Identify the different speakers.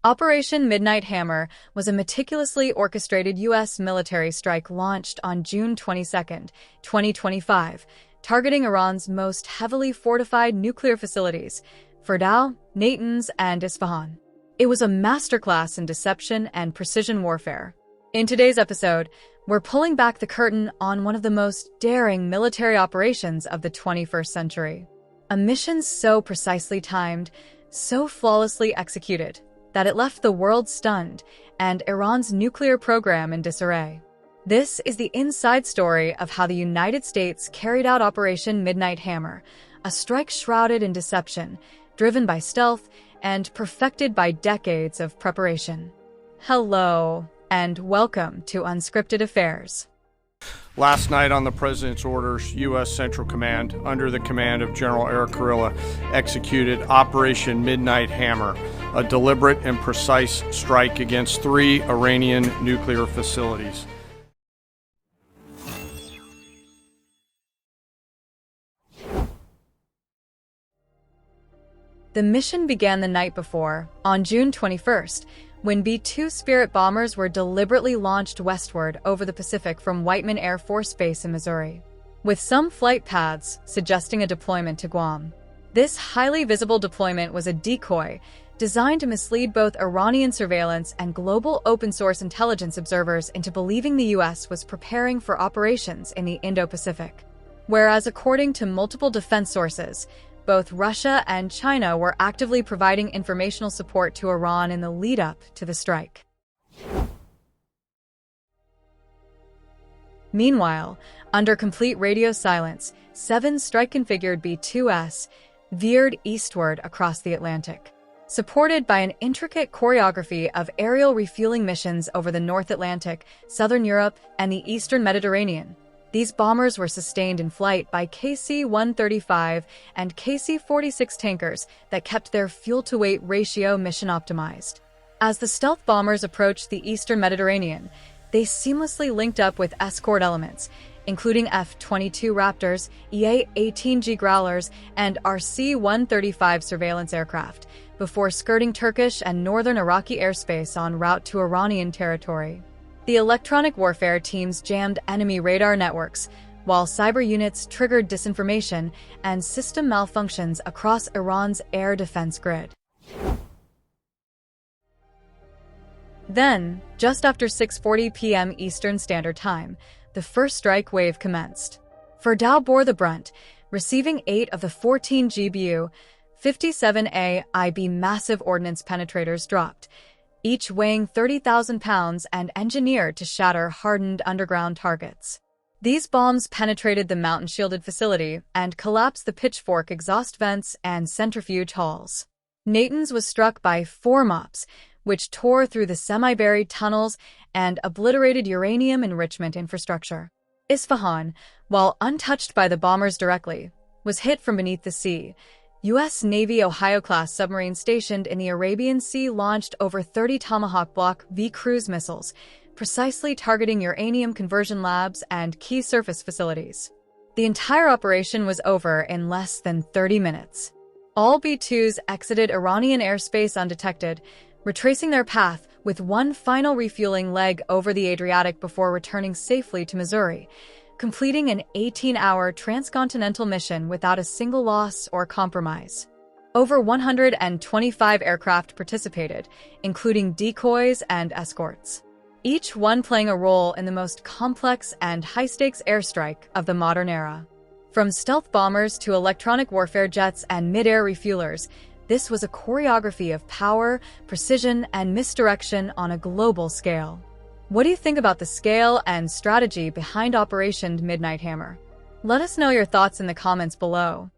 Speaker 1: Operation Midnight Hammer was a meticulously orchestrated U.S. military strike launched on June 22, 2025, targeting Iran's most heavily fortified nuclear facilities, Fordow, Natanz, and Isfahan. It was a masterclass in deception and precision warfare. In today's episode, we're pulling back the curtain on one of the most daring military operations of the 21st century. A mission so precisely timed, so flawlessly executed, that it left the world stunned and Iran's nuclear program in disarray. This is the inside story of how the United States carried out Operation Midnight Hammer, a strike shrouded in deception, driven by stealth, and perfected by decades of preparation. Hello, and welcome to Unscripted Affairs.
Speaker 2: Last night, on the President's orders, U.S. Central Command, under the command of General Eric Kurilla, executed Operation Midnight Hammer, a deliberate and precise strike against 3 Iranian nuclear facilities.
Speaker 1: The mission began the night before, on June 21st, when B-2 Spirit bombers were deliberately launched westward over the Pacific from Whiteman Air Force Base in Missouri, with some flight paths suggesting a deployment to Guam. This highly visible deployment was a decoy designed to mislead both Iranian surveillance and global open-source intelligence observers into believing the U.S. was preparing for operations in the Indo-Pacific. Whereas, according to multiple defense sources, both Russia and China were actively providing informational support to Iran in the lead-up to the strike. Meanwhile, under complete radio silence, 7 strike-configured B-2s veered eastward across the Atlantic. Supported by an intricate choreography of aerial refueling missions over the North Atlantic, Southern Europe, and the Eastern Mediterranean, these bombers were sustained in flight by KC-135 and KC-46 tankers that kept their fuel-to-weight ratio mission-optimized. As the stealth bombers approached the Eastern Mediterranean, they seamlessly linked up with escort elements, including F-22 Raptors, EA-18G Growlers, and RC-135 surveillance aircraft, before skirting Turkish and northern Iraqi airspace en route to Iranian territory. The electronic warfare teams jammed enemy radar networks, while cyber units triggered disinformation and system malfunctions across Iran's air defense grid. Then, just after 6:40 p.m. Eastern Standard Time, the first strike wave commenced. Fordow bore the brunt, receiving 8 of the 14 GBU 57A IB massive ordnance penetrators dropped, each weighing 30,000 pounds and engineered to shatter hardened underground targets. These bombs penetrated the mountain-shielded facility and collapsed the pitchfork exhaust vents and centrifuge halls. Natanz was struck by 4 MOPs, which tore through the semi-buried tunnels and obliterated uranium enrichment infrastructure. Isfahan, while untouched by the bombers directly, was hit from beneath the sea. U.S. Navy Ohio-class submarines stationed in the Arabian Sea launched over 30 Tomahawk Block V cruise missiles, precisely targeting uranium conversion labs and key surface facilities. The entire operation was over in less than 30 minutes. All B-2s exited Iranian airspace undetected, retracing their path with one final refueling leg over the Adriatic before returning safely to Missouri, completing an 18-hour transcontinental mission without a single loss or compromise. Over 125 aircraft participated, including decoys and escorts, each one playing a role in the most complex and high-stakes airstrike of the modern era. From stealth bombers to electronic warfare jets and mid-air refuelers, this was a choreography of power, precision, and misdirection on a global scale. What do you think about the scale and strategy behind Operation Midnight Hammer? Let us know your thoughts in the comments below.